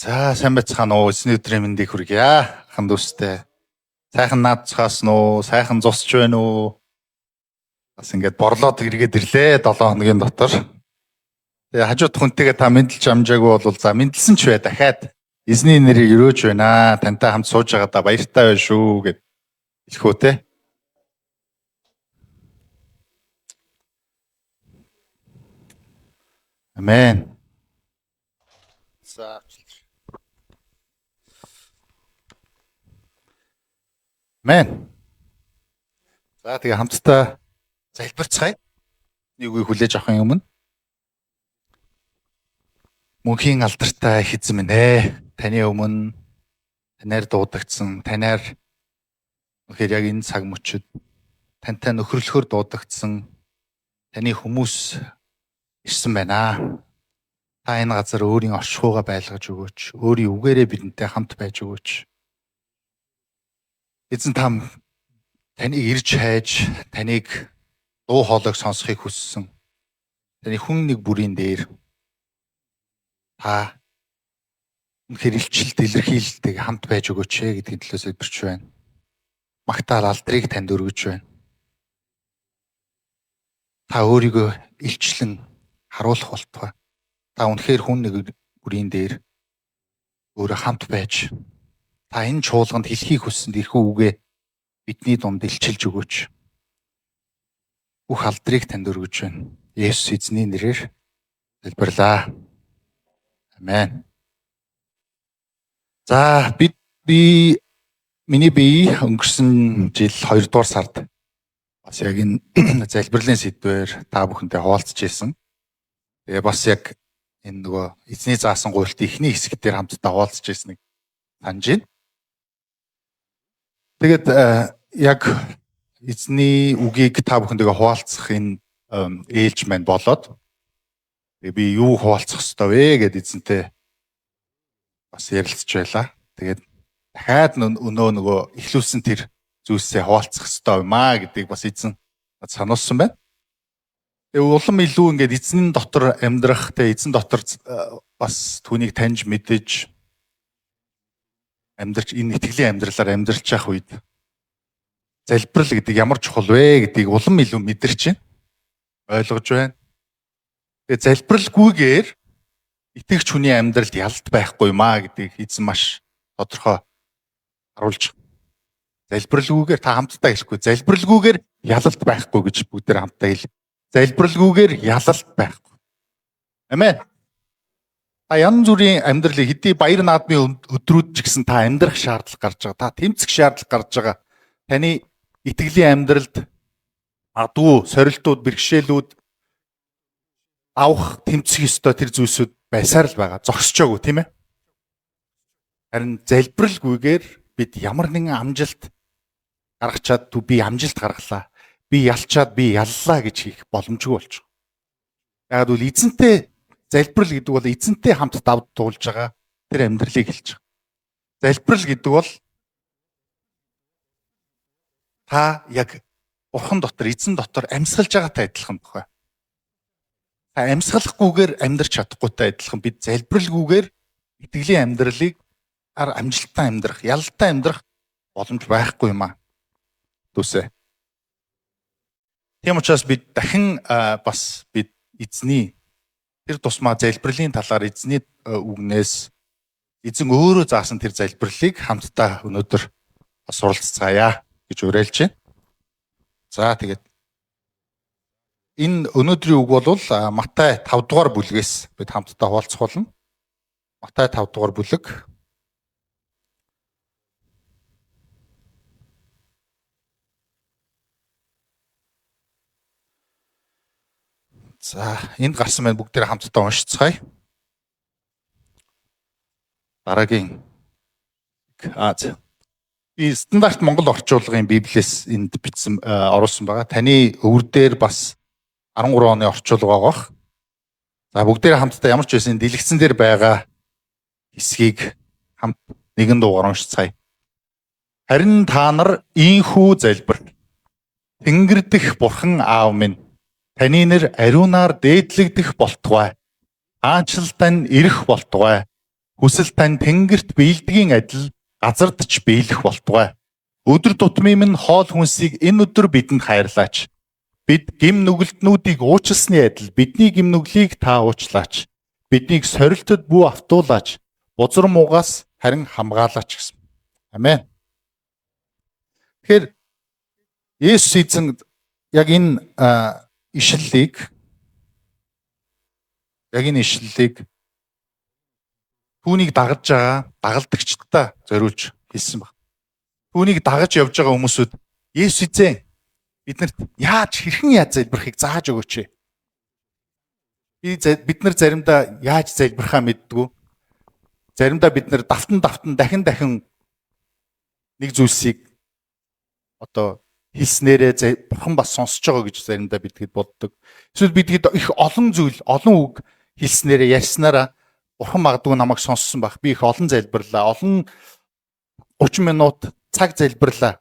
За сайн байцгаана уу? Эзний өдрийн мэндийг хүргье. Ахын дүүстэй. Сайхан наацхаас нуу, сайхан зусч байна уу? Бас ингээд борлоод эргээд ирлээ 7 хоногийн дотор. Тэгээ хажууд хүнтэйгээ та мэдлж амжаагүй бол за мэдлсэн ч бай дахиад эзний нэрийг өрөөж байна. Тантай хамт сууж байгаадаа баяртай байна шүү гэд хэлэх үү те. Амен. За Амен. За тэгээ хамтдаа залбирцгаая. Нэг үгийг хүлээж авахын өмнө. Мөнхийн алдартай эзэн минь ээ. Таны өмнө танаар дуудагдсан, танаар үнэхээр яг энэ цаг мөчид тантай нөхөрлөхөөр дуудагдсан таны хүмүүс ирсэн байна. Та энэ газар өөрийн оршихуйгаа байлгаж өгөөч. Өөрийн үгээрээ бидэнтэй хамт байж өгөөч. Эзэн таныг ирж хайж, таныг дуу хоолойг сонсохыг хүссэн. Таны хүн нэг бүрийн дээр та үнэхээр илчилт илэрхийлэлтэйг хамт байж өгөөч гэдгийн төлөө залбирч байна. Магтаал алдрыг танд өргөж байна. Та өөрийгөө илчлэн харуулах болтугай. Та үнэхээр хүн нэг бүрийн дээр өөрөө хамт байж та энэ чуулганд хэлхийг хүссэнд эрхүү үгээ бидний дунд илчилж өгөөч. Бүх алдрыг танд өргөж байна. Есүс эзний нэрээр залбирлаа. Амен. За миний бие өнгөрсөн жил 2 дугаар сард бас яг энэ залбирлын сэдвээр та бүхэнтэй хуваалцж ирсэн. Тэгээ бас яг энэ нөгөө эзний заасан гуйлтын эхний хэсэг дээр хамтдаа хуваалцж ирснийг санаж байна. Тэгээд яг эзний үгийг та бүхэнтэйгээ хуваалцах энэ ээлж маань болоод би юу хуваалцах ёстой вэ гэд эзэнтэй бас ярилцж байлаа. Тэгээд дахиад нөгөө ихлүүлсэн тэр зүйлсээ хуваалцах ёстой юм аа гэдгийг бас эзэн сануулсан байна. Тэгээ улам илүү ингээд эзэн дотор амьдрах, тэгээ эзэн дотор бас түүнийг таньж мэдэж амьдрч энэ итгэлийн амьдралаар амьдрч явах үед залбирал гэдэг ямар чухал вэ гэдгийг улам илүү мэдэрч байна. Ойлгож байна. Тэгээ залбиралгүйгээр итгэгч хүний амьдралд ялалт байхгүй юм аа гэдгийг эзэн маш тодорхой харуулж байна. Залбиралгүйгээр та хамтдаа хэлэхгүй. Залбиралгүйгээр ялалт байхгүй гэж бүгдээр хамтдаа хэл. Залбиралгүйгээр ялалт байхгүй. Амен. Та янз бүрийн амьдралыг хэдий баяр наадмын өдрүүд ч гэсэн та амьдрах шаардлага гарч байгаа. Та тэмцэх шаардлага гарч байгаа. Таны итгэлийн амьдралд адуу, сорилтууд, бэрхшээлүүд авах тэмцэх ёстой тэр зүйлсүүд байсаар л байгаа. Зогсчоогүй тийм ээ. Харин залбиралгүйгээр бид ямар нэгэн амжилт гаргачаад би амжилт гаргалаа. Би ялчаад би яллаа гэж хийх боломжгүй болж байгаа. Яг бол эзэнтэй залбирал гэдэг бол эзэнтэй хамт давд туулж байгаа тэр амьдралыг хэлж байгаа. Залбирал гэдэг бол та яг Бурхан дотор, эзэн дотор амьсгалж байгаатай адилхан баггүй. Та амьсгалахгүйгээр амьдрч чадахгүйтай адилхан. Бид залбиралгүйгээр итгэлийн амьдралыг амжилттай амьдрах, ялалтай амьдрах боломж байхгүй юм аа. Түсэ. Тийм учраас бид дахин бас бид эзний тэр тусмаа залбирлын талаар эзний үгнээс эзэн өөрөө заасан тэр залбирлыг хамтдаа өнөөдөр суралцгаая гэж уриалж байна. За тэгээд энэ өнөөдрийн үг бол Матай 5 дугаар бүлгээс бид хамтдаа хуваалцах болно. Матай 5 дугаар бүлэг. За энд гарсан байна бүгдээр хамтдаа уншицгаая. Дараагийн би стандарт Монгол орчуулгын Библиэс энд бичсэн оруулсан байгаа. Таны өвөр дээр бас 13 оны орчуулга байгаа. За бүгдээр хамтдаа ямар ч байсан дэлгэцэн дээр байгаа хэсгийг хамт нэгэн дуугаар уншицгаая. Харин та нар ийхүү залбир. Тэнгэр дэх Бурхан Аав минь таны нэр ариунаар дээдлэгдэх болтугай. Аачлалтай нь ирэх болтугай. Хүсэл тань тэнгэрт биелдгийн адил газарт ч биелэх болтугай. Өдөр тутмын минь хоол хүнсийг энэ өдөр бидэнд хайрлаач. Бид гим нүгэлтнүүдийг уучлсны адил бидний гим нүглийг та уучлаач. Биднийг сорилтод бүү автуулаач. Бузар муугаас харин хамгаалаач гэсэн. Амен. Тэгэхээр Есүс эзэн яг энэ ишлэлийг түүнийг дагаж байгаа дагалдагчдаа зориулж хэлсэн баг. Түүнийг дагаж явж байгаа хүмүүсүүд Есүс эзэн биднэрт хэрхэн залбирахыг зааж өгөөч. Бид нар заримдаа яаж залбирахаа мэддэггүй. Заримдаа бид нар давтан дахин нэг зүйлсийг хэлснээрээ бурхан бас сонсож байгаа гэж заримдаа бидгэд боддог. Эсвэл бидгэд их олон үг хэлснээрээ ярьснараа бурхан магадгүй намайг сонссон байх. Би их олон залбирлаа. Олон 30 минут цаг залбирлаа.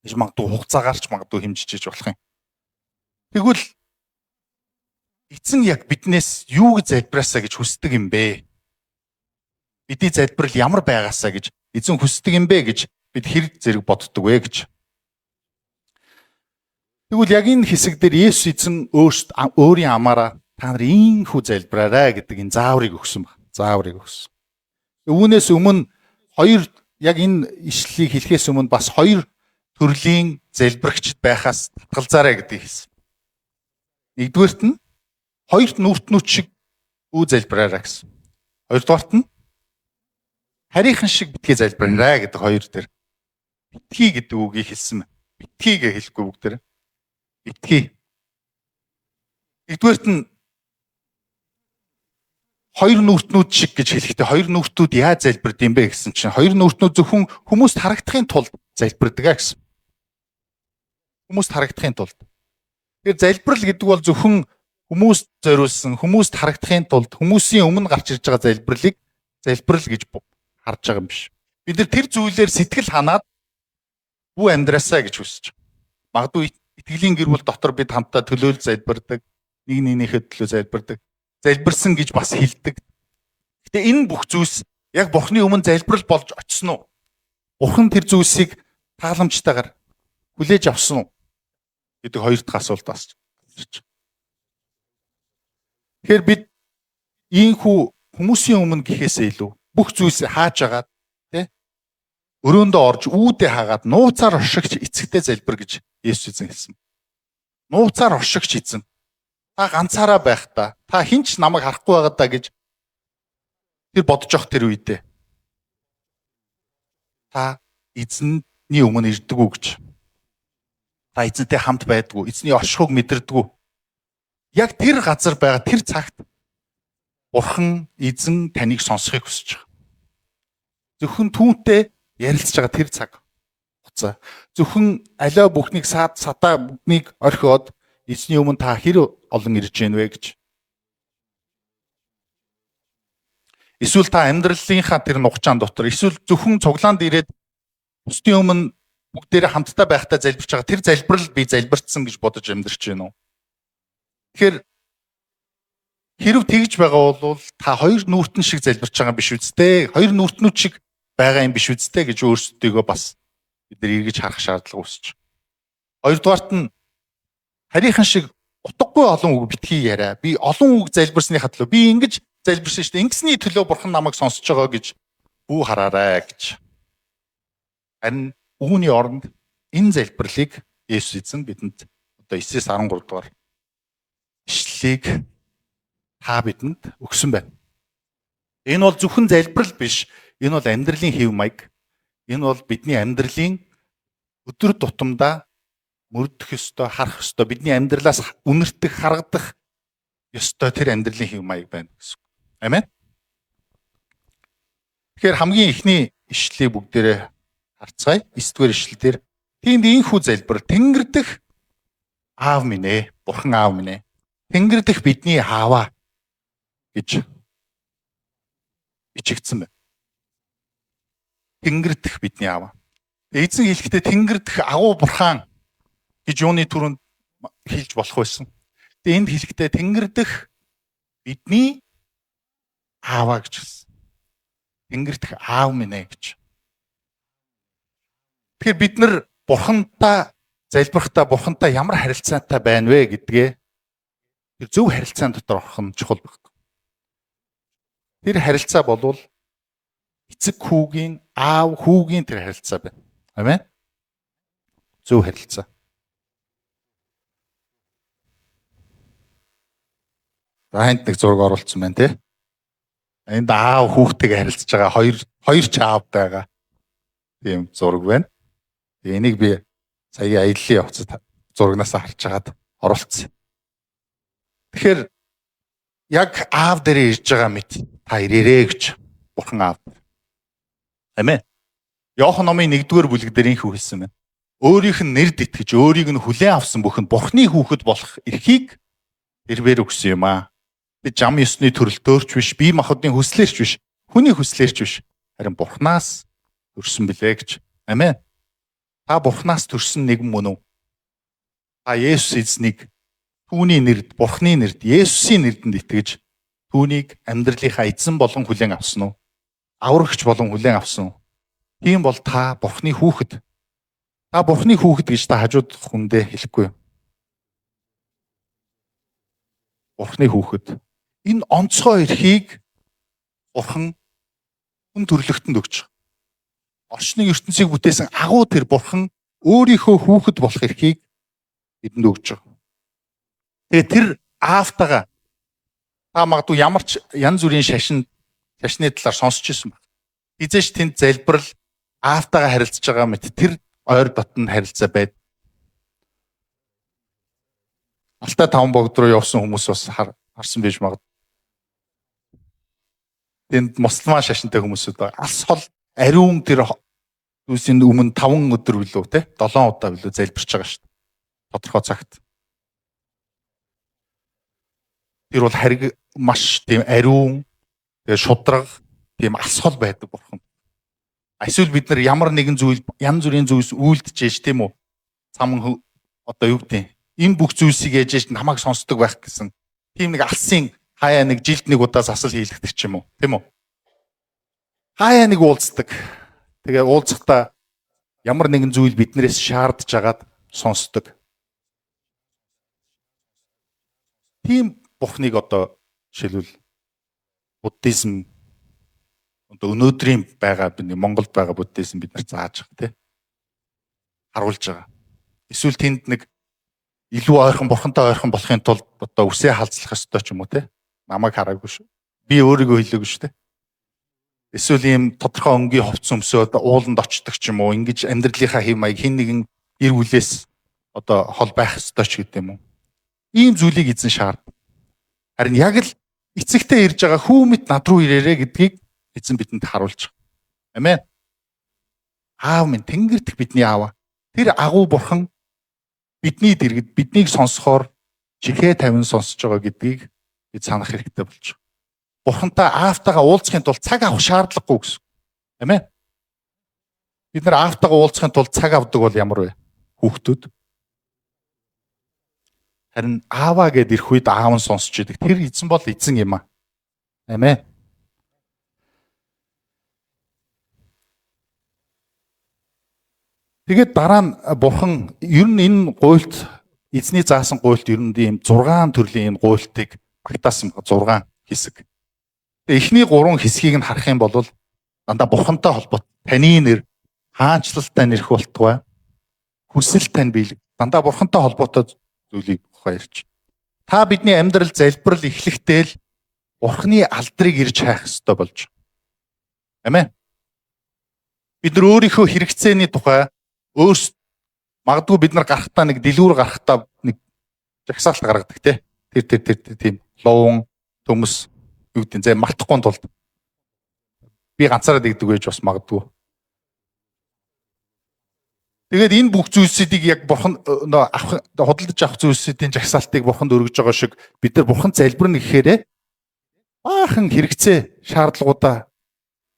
гэж магадгүй хугацаагаар ч магадгүй хэмжиж болох юм. Тэгвэл эзэн яг биднээс юу гэж залбираасаа гэж хүсдэг юм бэ? Бидний залбирал ямар байгаасаа гэж эзэн хүсдэг юм бэ гэж бид хэрэг зэрэг боддог вэ гэж. Тэгвэл яг энэ хэсэг дээр Есүс эзэн өөрийн амаараа та нар ийхүү залбираарай гэдэг энэ зааврыг өгсөн баг. Зааврыг өгсөн. Үүнээс өмнө яг энэ ишлэлийг хэлэхээс өмнө бас хоёр төрлийн залбирагчд байхаас татгалзаарай гэдгийг хэлсэн. Нэгдүгээрт нь хоёрт нүртнүүд шиг залбираарай гэсэн. Хоёрдугаарт нь харийнхан шиг битгий залбираарай гэдэг хоёр дээр битгий гэдэг үгийг хэлсэн. Битгийгээ хэлэхгүй бүгдээр. Битгий. Нэгдүгээрт нь хоёр нүртнүүд шиг гэж хэлэхдээ хоёр нүртнүүд яаж залбирд юм бэ гэсэн чинь хоёр нүртнүүд зөвхөн хүмүүст харагдахын тулд залбирдаг гэсэн. Хүмүүст харагдахын тулд. Тэгэхээр залбирал гэдэг бол зөвхөн хүмүүст зориулсан, хүмүүст харагдахын тулд хүмүүсийн өмнө гарч ирж байгаа залбиралыг залбирал гэж харж байгаа юм биш. Бид нар тэр зүйлээр сэтгэл ханаад бүү амьдраасаа гэж хүсэж байгаа. Магадгүй итгэлийн гэр бүл дотор бид хамтдаа төлөөлж залбирдаг, нэгнийхээ төлөө залбирдаг, залбирсан гэж бас хэлдэг. Гэтэ энэ бүх зүйлс яг Бурхны өмнө залбирал болж очсон уу? Бурхан тэр зүйлсийг тааламжтайгаар хүлээж авсан уу гэдэг хоёр дахь асуултаас ирж. Тэгэхээр бид ийхүү хүмүүсийн өмнө гэхээсээ илүү бүх зүйлсээ хааж агаад өрөөндөө орж үүдээ хаагаад нууцаар оршигч эцэгтэй залбир гэж Есүс эзэн хэлсэн. Нууцаар оршигч эзэн. Та ганцаараа байх та. Та хинч намайг харахгүй байгаа даа гэж тэр бодож явах тэр үедээ. Та эзэнний өмнө ирдэг үү гэж. Та эзэнтэй хамт байдгүй, эзний оршихуйг мэдэрдэггүй. Яг тэр газар байгаа тэр цагт Бурхан эзэн таныг сонсохыг хүсэж байгаа. Зөвхөн түүнтэй ярилцж байгаа тэр цаг хугацаа. Зөвхөн алиа бүхнийг сатаа бүхнийг орхиод эзний өмнө та хэр олон ирж гэнэ вэ гэж. Эсвэл та амьдралынхаа тэр нухчаан дотор эсвэл зөвхөн цуглаанд ирээд бусдын өмнө бүгдээрээ хамтдаа байхдаа залбирч байгаа тэр залбирал би залбирцсан гэж бодож амьдарч байна уу? Тэгэхээр хэрв тэгж байгаа бол та хоёр нүртэн шиг залбирч байгаа биш үсттэй. Хоёр нүртнүүд шиг байгаа юм биш үсттэй гэж өөрсдийгөө бас бид нар эргэж харах шаардлага үүсэж. Хоёрдугаарт нь харийнхан шиг утгагүй олон үг битгий яриа. Би олон үг залбирсны хатлаа. Би ингэж залбирсан шүү дээ. Ингэсний төлөө Бурхан намайг сонсож байгаа гэж бүү хараарай гэж. Харин үүний оронд энэ залбирлыг Есүс эзэн бидэнд одоо 9-13 дугаар ишлэлийг та бидэнд өгсөн байна. Энэ бол зөвхөн залбирал биш. Энэ бол амьдралын хэв маяг. Энэ бол бидний амьдралын өдөр тутамдаа мөрдөх ёстой, харах ёстой, бидний амьдралаас үнэртэх, харагдах ёстой тэр амьдралын хэв маяг байна гэсэн. Амен. Тэгэхээр хамгийн ихний ишлэлийг бүгдээрээ харцгаая. 9-р ишлэлээр тиймд ийхүү залбир Тэнгэр дэх аав минь ээ, Бурхан аав минь ээ. Тэнгэр дэх бидний ааваа гэж бичигдсэн байна. Тэнгэр дэх бидний ааваа. Эзэн хэлэхдээ Тэнгэр дэх агуу Бурхан гэж юуны түрүүнд хэлж болох байсан. Тэгээ энд хэлэхдээ Тэнгэр дэх бидний ааваа гэж хэлсэн. Тэнгэр дэх аав минь ээ гэж. Тэгэхээр бид нар бурхантай залбирахдаа бурхантай ямар харилцаатай байна вэ гэдгээ тэр зөв харилцаан дотор орох нь чухал байна. Тэр харилцаа болвол эцэг хүүгийн, аав хүүгийн тэр харилцаа байна. Амен. Зөв харилцаа. Энд нэг зураг оруулсан байна тий. Энд аав хүүхтэйгээ харилцаж байгаа хоёр ч аавтай байгаа. Тийм зураг байна. Энийг би сая аяллаа явцад зурагнаас харж хагаад оруулсан. Тэгэхээр яг аав дээр ирж байгаа мэт та ирээрээ гэж бурхан аав. Амен. Иохан номын 1-р бүлэг дээр инхүү хэлсэн байна. Өөрийнх нь нэрд итгэж, өөрийг нь хүлээн авсан бүхэн бурхны хүүхэд болох эрхийг эрвээр өгсөн юм аа. Бид зам ёсны төрөлтөөрч биш, бие махбодын хүслээрч биш, хүний хүслээрч биш, харин бурхнаас төрсөн билээ гэж. Амен. Та бурхнаас төрсөн нэгэн мөн үү? Та Есүс эзнийг түүний нэрд, бурхны нэрд, Есүсийн нэрдэнд итгэж түүнийг амьдралынхаа эзэн болон хүлээн авсан уу? Аврагч болон хүлээн авсан уу? Тийм бол та бурхны хүүхэд. Та бурхны хүүхэд гэж та хажууд хүндээ хэлэхгүй юу? Бурхны хүүхэд. Энэ онцгой эрхийг бурхан хүн төрлөختөнд өгч байгаа. Орчныг ертөнцийг бүтээсэн агуу тэр бурхан өөрийнхөө хүүхэд болох эрхийг бидэнд өгч байгаа. Тэгээ тэр аавтайгаа та магадгүй ямар ч янз бүрийн шашны талаар сонсч ирсэн байна. Хизээш тэнд залбирал аавтайгаа харилцаж байгаа мэт тэр ойр дотн харилцаа байд. Алтай таван богд руу явсан хүмүүс бас харсан байж магадгүй. Тэнд мусульман шашинтай хүмүүсүүд байгаа. Алс хол ариун тэр зүйлсийн өмнө 5 өдөр билүү те 7 удаа билүү залбирч байгаа шүү дээ. Тодорхой цагт. Тэр бол хариг маш тийм ариун тэгээ шудраг тийм алс хол байдаг бурхан. Эсвэл бид нар ямар нэгэн зүйл янз бүрийн зүйлс үйлдэж тийм үү? Цам одоо юу гэдэг энэ бүх зүйлсийг ээжэж намайг сонсдог байх гэсэн тийм нэг алсын хаяа нэг жилд нэг удаа засал хийлгдэг ч юм уу тийм үү? Хаяа нэг уулздаг. Тэгээ уулзахдаа ямар нэгэн зүйл биднээс шаардж агаад сонсдог. Тийм бурхныг одоо жишээлбэл буддизм одоо өнөөдрийн байгаа Монголд байгаа буддизм бид нар зааж байгаа тийм харуулж байгаа. Эсвэл тэнд нэг илүү ойрхон бурхантай ойрхон болохын тулд одоо үсээ халзлах ёстой ч юм уу тийм намайг хараагүй шүү. Би өөрийгөө хэлээгүй шүү тийм. Эсвэл ийм тодорхой өнгийн хувцс өмсөөд ууланд очдог ч юм уу ингэж амьдралынхаа хэв маяг хин нэгэн гэр бүлээс одоо хол байх ёстой ч гэдэг юм уу. Ийм зүйлийг эзэн шаард. Харин яг л эцэгтэй ирж байгаа хүү мэд над руу ирээрээ гэдгийг эзэн бидэнд харуулж байгаа. Амен. Аав минь тэнгэр дэх бидний аав. Тэр агуу бурхан бидний дэргэд биднийг сонсохоор чихээ тавин сонсож байгаа гэдгийг бид санах хэрэгтэй болж байгаа. Бурхантай аавтайгаа уулзахын тулд цаг авах шаардлагагүй гэсэн. Амен. Бид нар аавтайгаа уулзахын тулд цаг авдаг бол ямар вэ? Хүүхдүүд. Харин ааваа гэд ирэх үед аав нь сонсч идэг. Тэр эзэн бол эзэн юм аа. Амен. Тэгээд дараа нь бурхан ер нь энэ гуйлт эзний заасан гуйлт ер нь ийм 6 төрлийн энэ гуйлтыг багтаасан 6 хэсэг. Эхний 3 хэсгийг нь харах юм бол дандаа бурхантай холбоотой таны нэр хаанчлалтай нэрх болтугай хүсэл тань биелэг дандаа бурхантай холбоотой зүйлийг хоёрч. Та бидний амьдрал залбирал эхлэхдээ л бурхны алдрыг ирж хайх ёстой болж. Амен. Бид нар өөрийнхөө хэрэгцээний тухай өөрсд магадгүй бид нар гарахтаа нэг дэлгүүр гарахтаа нэг жагсаалт гаргадаг тэр тийм ловон төмс юу гэдэг зэ мартахгүй тулд би ганцаараа дэгдэг байж бас магадгүй. Тэгээд энэ бүх зүйлсүүдийг яг бурхан худалдаж авах зүйлсүүдийн жагсаалтыг бурханд өргөж байгаа шиг бид нар бурханд залбирна гэхээр баахан хэрэгцээ шаардлагуудаа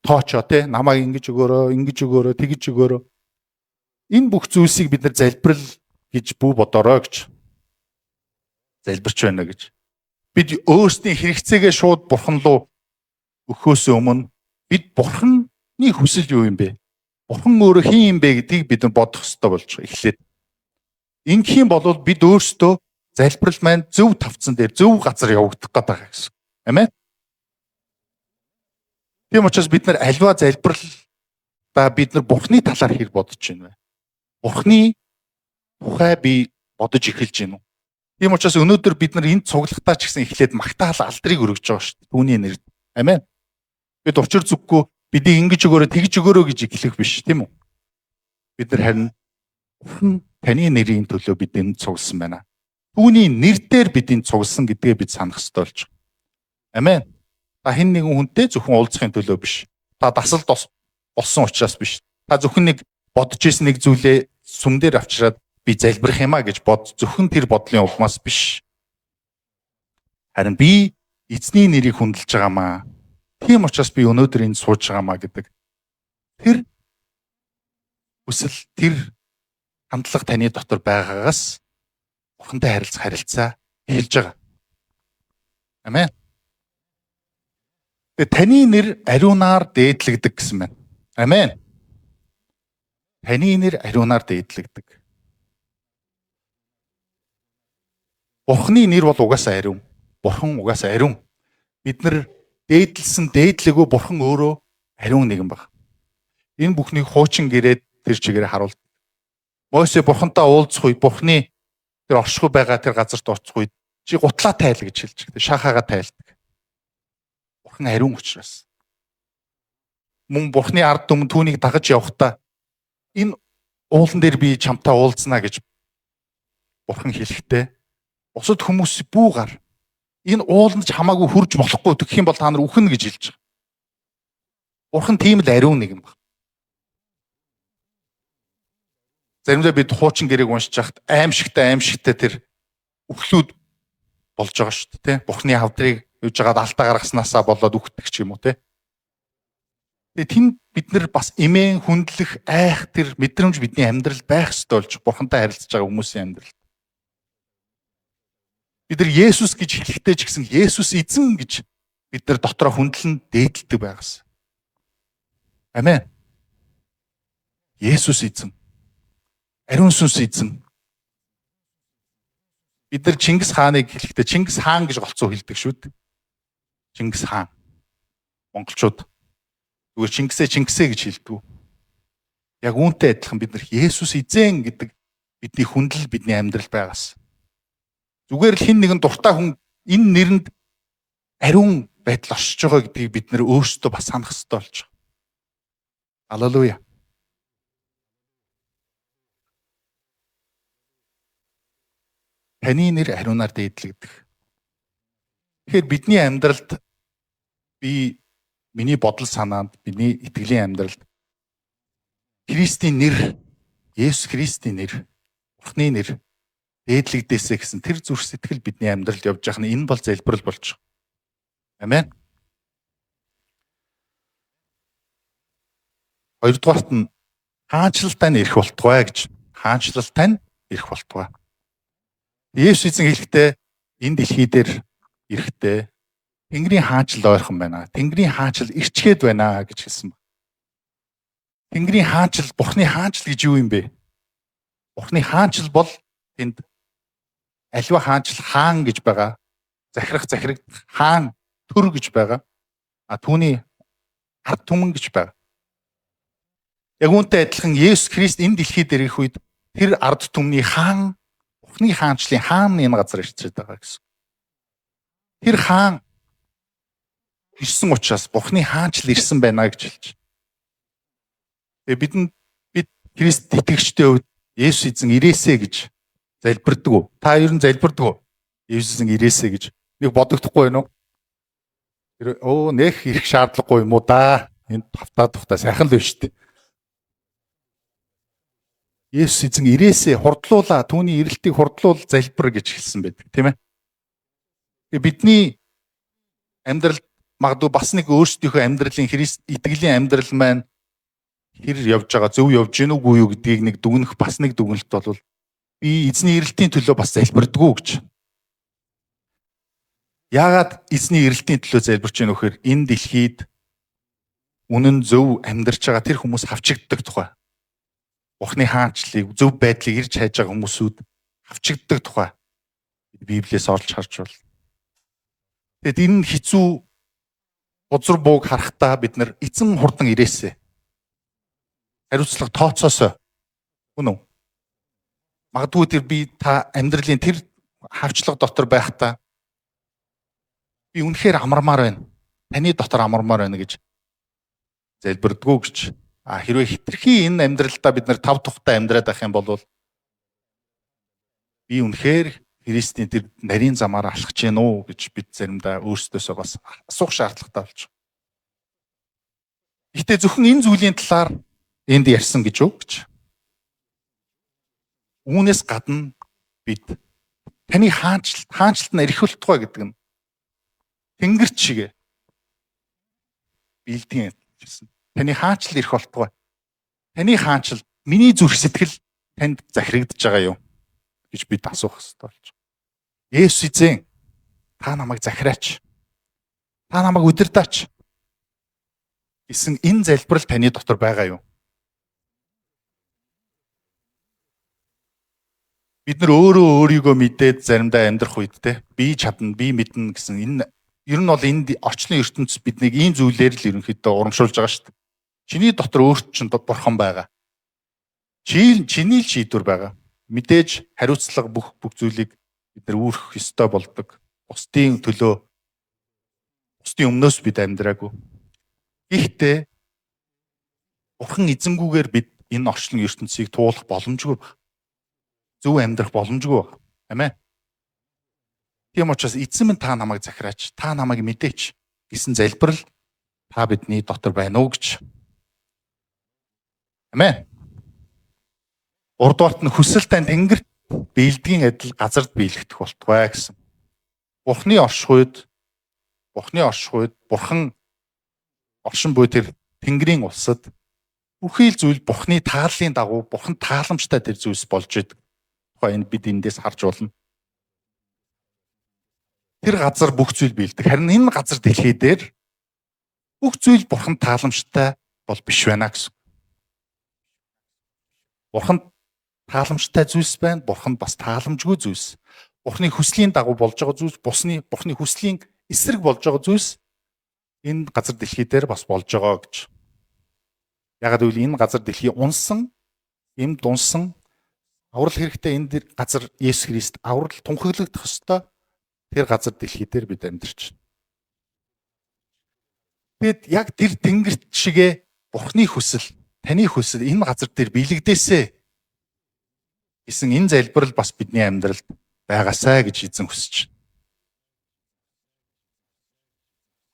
тоочоо намайг ингэж өгөөрөө тэгж өгөөрөө энэ бүх зүйлсийг бид нар залбирал гэж бүү бодорой гэж залбирч байна гэж бид өөрсдийн хэрэгцээгээ шууд бурхан руу өгөхөөс өмнө бид Бурханы хүсэл юу юм бэ? Бурхан өөрөө хин юм бэ гэдгийг бид бодох хэрэгтэй болж байгаа. Эхлээд ингэхийн бол бид өөрсдөө залбирал маань зөв тавцсан дээр зөв газар явагдах гэдэг гэсэн. Амен. Тийм учраас бид нар альва залбирал ба бид нар Бурханы талаар хэр бодож байна вэ? Бурханы тухай би бодож эхэлж байна уу? Тийм учраас өнөөдөр бид нар энд цуглахтаа ч гэсэн эхлээд магтаал алдрыг өргөж байгаа шүү дээ. Түүний нэрд. Амен. Бид учир зүггүй бидний ингэж өгөөрэй, тэгж өгөөрэй гэж эхлэх биш, тийм үү? Бид нар харин таны нэрийн төлөө бид энд цугласан байна. Түүний нэр дээр бид энд цугласан гэдгээ бид санах ёстой болж байна. Амен. Та хэн нэгэн хүнтэй зөвхөн уулзахын төлөө биш. Та дасалд болсон учраас биш. Та зөвхөн нэг бодож исэн нэг зүйлээ сүм дээр авчираад би залбирах юм а гэж зөвхөн тэр бодлын улмаас биш. Харин би эзний нэрийг хүндэлж байгаамаа. Тийм учраас би өнөөдөр энд сууж байгаамаа гэдэг. Тэр хүсэл, тэр хандлага таны дотор байгаагаас Бурхантай харилцаа хэлж байгаа. Амен. Тэгээ таны нэр ариунаар дээдлэгдэг гэсэн байна. Амен. Таны нэр ариунаар дээдлэгдэг. Бурханы нэр бол угаасаа ариун. Бурхан угаасаа ариун. Бид нар дээдлсэн дээдлэгөө Бурхан өөрөө ариун нэгэн баг. Энэ бүхнийг хуучин гэрээд тэр чигээр харуулдаг. Мойсе Бурхантай уулзах үед Бурханы тэр оршихуй байгаа тэр газарт очих үед чи гутлаа тайл гэж хэлж байгаа. Шахаага тайлдаг. Бурхан ариун учраас. Мөн Бурханы ард түмэн түүнийг дагаж явахдаа энэ уулан дээр би чамтай уулзнаа гэж Бурхан хэлэхдээ бусад хүмүүс бүүгар энэ ууланд ч хамаагүй хурж болохгүй гэх юм бол та нар үхэн гэж хэлж байгаа. Бурхан тийм л ариун нэгэн баг. Заримдаа бид хуучин гэрээг уншиж хахад аимшигтай тэр үхлүүд болж байгаа шүү дээ, тэ? Бурханы хавдрыг юуж байгаад алдаа гаргаснасаа болоод үхдэг ч юм уу, тэ? Тэгээд тэнд бид нар бас эмээн хүндлэх айх тэр мэдрэмж бидний амьдрал байх ёстой болж Бурхантай харилцаж байгаа хүмүүсийн амьдрал. Бид нар Есүс гэж хэлэхдээ ч гэсэн Есүс эзэн гэж бид нар дотроо хүндлэн дээдэлдэг байгаас. Амен. Есүс эзэн. Ариун сүнс эзэн. Бид нар Чингис хааныг хэлэхдээ Чингис хаан гэж голцоо хэлдэг шүү дээ. Чингис хаан. Монголчууд зүгээр Чингисээ гэж хэлдэг. Яг үүнтэй адилхан бид нар Есүс эзэн гэдэг бидний хүндэл бидний амьдрал байгаас. Зүгээр л хэн нэгэн дуртай хүн энэ нэрэнд ариун байдал оршиж байгаа гэдгийг бид нэр өөрсдөө бас санах хэрэгтэй болж байгаа. Аллилуйя. Таны нэр ариунаар дээдлэгдэх. Тэгэхээр бидний амьдралд миний бодол санаанд, миний итгэлийн амьдралд Христийн нэр, Есүс Христийн нэр, Бурхны нэр дээдлэгдээсэ гэсэн тэр зүрх сэтгэл бидний амьдралд явж байгаа нь энэ бол залбирал болж байгаа. Амен. Хоёрдугаарт нь хаанчлалтай нь ирэх болтугай гэж. Хаанчлалтай нь ирэх болтугай. Есүс эзэн хэлэхдээ энэ дэлхий дээр ирэхдээ Тэнгэрийн хаанчл ойрхон байна. Тэнгэрийн хаанчл ирчгээд байна гэж хэлсэн байна. Тэнгэрийн хаанчл, Бурхны хаанчл гэж юу юм бэ? Бурхны хаанчл бол энд аливаа хаанчл хаан гэж байгаа. Захирагдах хаан төр гэж байгаа. Түүний ард түмэн гэж байгаа. Яг үүнтэй адилхан Есүс Христ энэ дэлхий дээр ирэх үед тэр ард түмний хаан, Бурхны хаанчлын хаан энэ газар ирчээд байгаа гэсэн. Тэр хаан ирсэн учраас Бурхны хаанчл ирсэн байна гэж хэлж. Тэгээ бид Христ итгэгчдийн хувьд Есүс эзэн ирээсэ гэж залбирдаг уу? Та ер нь залбирдаг уу? Есүс эзэн ирээсэ гэж. Нэг бодогдохгүй байна уу? Нэх ирэх шаардлагагүй юм уу да? Энд тавтаа сайхан л байна шүү дээ. Есүс эзэн ирээсэ хурдлуулаа, түүний ирэлтийг хурдлуул залбир гэж хэлсэн байдаг, тийм ээ? Бидний амьдрал магадгүй бас нэг өөрсдийнхөө амьдралын Христ итгэлийн амьдрал маань хэр явж байгаа, зөв явж гин үгүй юу гэдгийг нэг дүгнэх бас нэг дүгнэлт бол би эзний ирэлтийн төлөө бас залбирдаггүй гэж. Яагаад эзний ирэлтийн төлөө залбирч гин вэхээр энэ дэлхийд үнэн зөв амьдарч байгаа тэр хүмүүс хавчигддаг тухай. Бурхны хаанчлыг, зөв байдлыг ирж хайж байгаа хүмүүсүүд хавчигддаг тухай Библиэс олж харж байна. Тэгэд энэ хэцүү бузар бууг харахтаа бид нар эзэн хурдан ирээсэ. Хариуцлага тооцоосоо. Үнэн үү? Магадгүй тэр би та амьдралын тэр хавчлага дотор байхдаа би үнэхээр амармаар байна. Таны дотор амармаар байна гэж залбирдгүү гэж. Хэрвээ хитрхи энэ амьдралдаа бид нар тав тухтай амьдраад байх юм бол би үнэхээр Христийн тэр нарийн замаар алхаж гин үү гэж бид заримдаа өөрсдөөсөө бас асуух шаардлагатай болж байна. Гэхдээ зөвхөн энэ зүйлийн талаар энд ярьсан гэж үү гэж. Үүнээс гадна бид таны хаанчлалт нь эрхэлт тухай гэдэг нь тэнгэрч шигэ бэлдгийн гэсэн. Таны хаанчлал эрх болтугай. Таны хаанчлал миний зүрх сэтгэл танд захирагдж байгаа юу гэж бид асуух хэрэгтэй болж байна. Есүс эзэн та намайг захираач. Та намайг удирдаач гэсэн энэ залбирал таны дотор байгаа юу? Бид нар өөрөө өөрийгөө мэдээд заримдаа амьдрах үед те би чадна, би мэднэ гэсэн энэ ер нь бол энд орчны ертөнцид биднийг ийм зүйлээр л ерөнхийдөө урамшуулж байгаа шүү дээ. Чиний дотор өөрт чинь бурхан байгаа. Чиний л шийдвэр байгаа. Мэдээж хариуцлага бүх зүйлийг бид нар үүрэх ёстой болдог. Бусдын төлөө бусдын өмнөөс бид амьдраагүй. Гэхдээ бурхан эзэнгүүгээр бид энэ орчлон ертөнцийг туулах боломжгүй байна. Зөв амьдрах боломжгүй байна. Амин. Тийм учраас эзэн минь та намайг захираач, та намайг мэдээч гэсэн залбирал та бидний дотор байна уу гэж. Амин. Урдуурт нь хүсэл тань тэнгэрт бэлдгийн адил газарт биелэгдэх болтугай гэсэн. Бурхны оршихуйд бурхан оршин буй тэр тэнгэрийн улсад бүхий л зүйл бурхны тааллын дагуу бурхан тааламжтай тэр зүйлс болж идэг. Тухайн бид эндээс харж болно. Тэр газар бүх зүйл биелдэг. Харин энэ газар дэлхий дээр бүх зүйл бурхан тааламжтай бол биш байна гэсэн. Бурхан тааламжтай зүйлс байна. Бурхан бас тааламжгүй зүйлс. Бурхны хүслийн дагуу болж байгаа зүйлс, бурхны хүслийн эсрэг болж байгаа зүйлс энэ газар дэлхий дээр бас болж байгаа гэж. Ягаад гэвэл энэ газар дэлхий унсан, эм дунсан, аврал хэрэгтэй энэ газар Есүс Христ аврал тунхаглагдах ёстой. Тэр газар дэлхий дээр бид амьдарч байна. Тэгэд яг тэр тэнгэрт шигэ бурхны хүсэл, таны хүсэл энэ газар дээр биелэгдээсэ гэсэн энэ залбирал бас бидний амьдралд байгаасай гэж эзэн хүсэж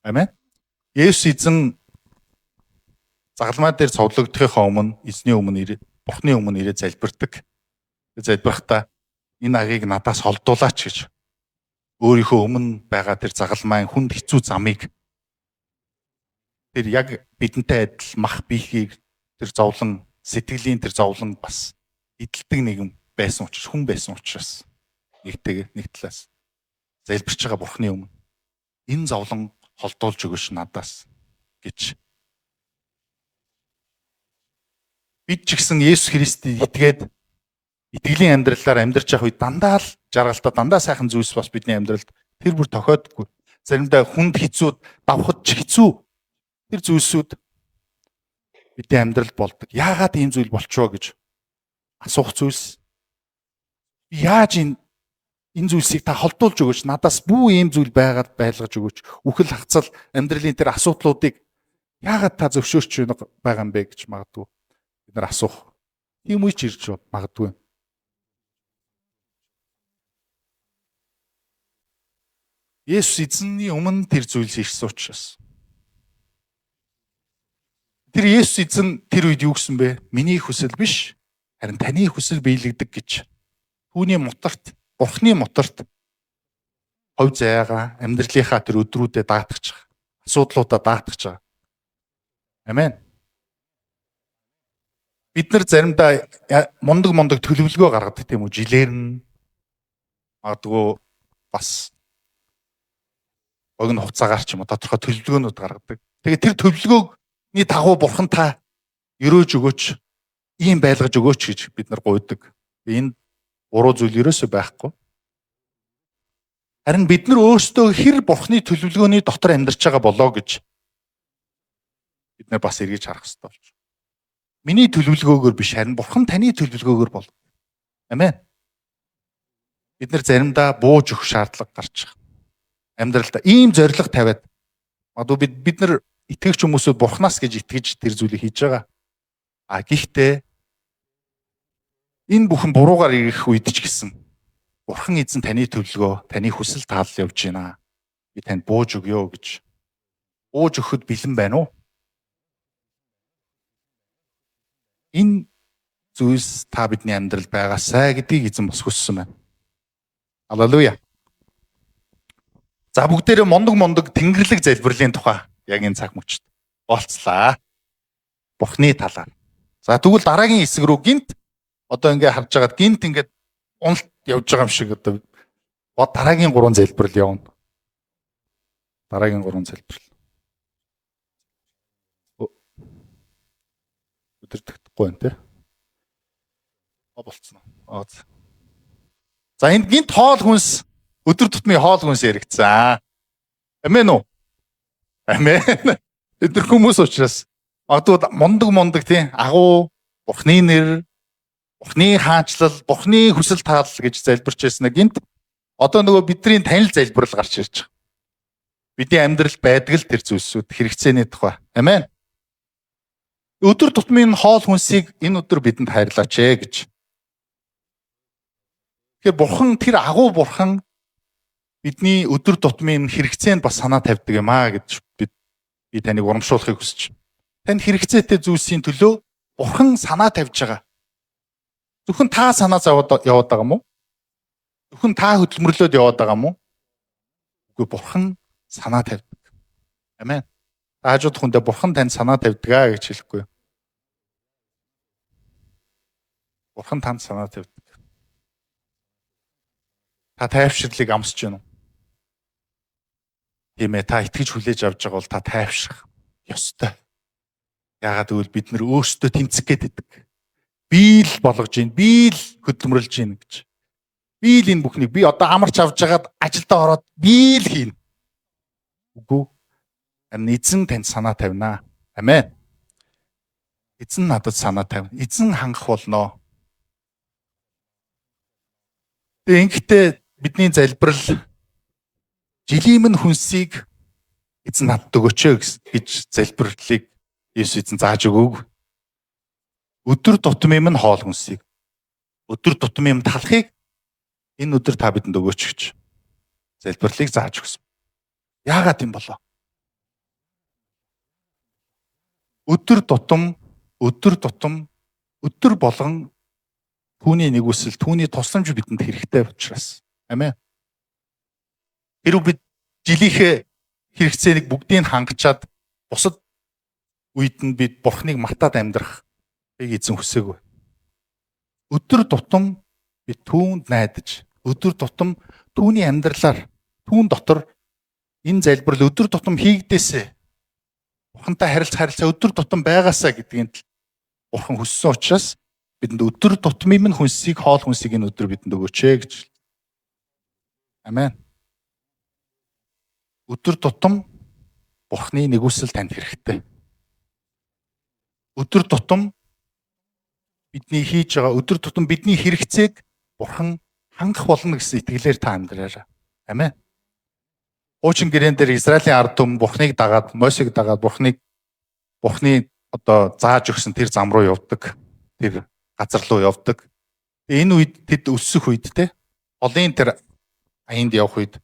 байна. Амен. Есүс эзэн загалмай дээр цовдлогдохын өмнө эзний өмнө бурхны өмнө ирээд залбирдаг. Залбирхдаа энэ агийг надаас холдуулаач гэж өөрийнхөө өмнө байгаа тэр загалмайн хүнд хэцүү замыг тэр яг бидэнтэй адил мах биехийг тэр зовлон сэтгэлийн тэр зовлон бас эдэлдэг нэгэн байсан учраас хүн байсан учраас нэг талаас залбирч байгаа бурхны өмнө энэ зовлон холдуулж өгөөш надаас гэж бид ч гэсэн Есүс Христэд итгээд итгэлийн амьдралаар амьдарч явах үед дандаа л жаргалтай дандаа сайхан зүйлс бас бидний амьдралд тэр бүр тохиодгүй. Заримдаа хүнд хэцүү, давхад ч хэцүү тэр зүйлсүүд бидний амьдралд болдог. Яагаад ийм зүйл болчихоо гэж асуух зүйлс. Яаж энэ зүйлсийг та холдуулж өгөөч. Надаас бүү ийм зүйл байгаад байлгаж өгөөч. Үхэл хацал амьдралын тэр асуудлуудыг яагаад та зөвшөөрч байгаа юм бэ гэж магадгүй бид нар асуух. Тийм үе ч ирж магадгүй. Есүс эзэнний өмнө тэр зүйлс ирсэн учраас. Тэр Есүс эзэн тэр үед юу гэсэн бэ? Миний хүсэл биш, харин таны хүсэл биелэгдэг гэж. Түүний мутарт, бурхны мутарт хувь заяага амьдралынхаа тэр өдрүүдэд даатгаж байгаа. Асуудлуудаа даатгаж байгаа. Амен. Бид нар заримдаа мундаг төлөвлөгөө гаргадаг тийм үү? Жилээр нь магадгүй бас богино хугацаагаар ч юм уу тодорхой төлөвлөгөөнүүд гаргадаг. Тэгээ тэр төлөвлөгөөг Бидний дагуу бурхан та өрөөж өгөөч, ийм байлгаж өгөөч гэж бид нар гуйдаг. Энэ буруу зүйл ерөөсөө байхгүй. Харин бид нар өөрсдөө хэр бурханы төлөвлөгөөний дотор амьдарч байгаа болоо гэж бид нар бас эргэж харах хэрэгтэй болж байна. Миний төлөвлөгөөгөөр биш, харин бурхан таны төлөвлөгөөгөөр бол. Амен. Бид нар заримдаа бууж өгөх шаардлага гарч байгаа. Амьдралдаа ийм зориг тавиад магадгүй бид нар итгэгч хүмүүсүүд бурханаас гэж итгэж тэр зүйлийг хийж байгаа. Гэхдээ энэ бүхэн буруугаар ирэх үед ч гэсэн бурхан эзэн таны төлөвлөгөө, таны хүсэл таалал явж байна. Би танд бууж өгье гэж. Бууж өгөхөд бэлэн байна уу? Энэ зүйлс та бидний амьдрал байгаасай гэдгийг эзэн бас хүссэн байна. Аллилуйя. За бүгдээрээ мондог тэнгэрлэг залбирлын тухай яг энэ цаг мөчид болцлаа. Бурхны талаар. За тэгвэл дараагийн хэсэг рүү гинт одоо ингээ харж байгаад гинт ингээд уналт явж байгаа юм шиг одоо дараагийн 3 залбирал явна. Дараагийн 3 залбирал. Өдөртөхгүй байна те. Болцсон. За энд гинт хоол хүнс өдөр тутмын хоол хүнс яригдсан. Амен уу? Амен. Эдгээр хүмүүс учраас магадгүй мондог тийм агуу Бурхны нэр, Бурхны хаанчлал, Бурхны хүсэл таалал гэж залбирч байсан гинт одоо нөгөө бидний танил залбирал гарч ирж байгаа. Бидний амьдрал байдаг л тэр зүйлсүүд хэрэгцээний тухай. Амен. Өдөр тутмын хоол хүнсийг энэ өдөр бидэнд хайрлаач гэж. Тэгэхээр бурхан тэр агуу бурхан бидний өдөр тутмын хэрэгцээнд бас санаа тавьдаг юм аа гэж би таныг урамшуулахыг хүсэж байна. Танд хэрэгцээтэй зүйлсийн төлөө бурхан санаа тавьж байгаа. Зөвхөн та санаа зовоод яваад байгаа юм уу? Зөвхөн та хөдөлмөрлөөд яваад байгаа юм уу? Үгүй, бурхан санаа тавьдаг. Амен. Хажууд хүндээ бурхан танд санаа тавьдгаа гэж хэлэхгүй. Бурхан танд санаа тавьдаг. Та тайвширлыг амсч байна уу? Тийм ээ, та итгэж хүлээж авч байгаа бол та тайвшрах ёстой. Яагаад гэвэл бид нар өөрсдөө тэмцэх гэдэг. Би л болгож гин, би л хөдөлмөрлж гин гэж. Би л энэ бүхнийг би одоо амарч авч жагаад ажилдаа ороод би л хийн. Үгүй. Харин эзэн танд санаа тавина. Амен. Эзэн надад санаа тавина. Эзэн хангах болно. Тэгэхдээ бидний залбирал жилийн минь хүнсийг эзэн надад өгөөч гэж залбирлыг Есүс эзэн зааж өгөөг. Өдөр тутмын минь хоол хүнсийг, өдөр тутмын талхыг энэ өдөр та бидэнд өгөөч гэж залбирлыг зааж өгсөн. Яагаад юм болоо? Өдөр өдөр болгон түүний нэгүсэл, түүний тусламж бидэнд хэрэгтэй учраас. Амен. Хэрвээ бид жилийнхээ хэрэгцээнийг бүгдийг хангачаад бусад үед нь бид Бурхныг мартаад амьдрах эзэн хүсээгүй. Өдөр тутам бид түүнд найдаж, өдөр тутам түүний амьдралаар, түүн дотор энэ залбирал өдөр тутам хийгдээсэ. Бурхантай харилцаа өдөр тутам байгаасаа гэдгийг Бурхан хүссэн учраас бидэнд өдөр тутмын минь хүнсийг, хоол хүнсийг энэ өдөр бидэнд өгөөч гэж. Амен. Өдөр тутам Бурхны нэгүсэл танд хэрэгтэй. Өдөр тутам бидний хийж байгаа, өдөр тутам бидний хэрэгцээг Бурхан хангах болно гэсэн итгэлээр та амьдраарай. Амен. Хуучин гэрээн дээр Израилийн ард түмэн Бурхныг дагаад, Мосег дагаад Бурхны одоо зааж өгсөн тэр зам руу явдаг. Тэр газар руу явдаг. Энэ үед тэд өссөх үед те холын тэр аянд явах үед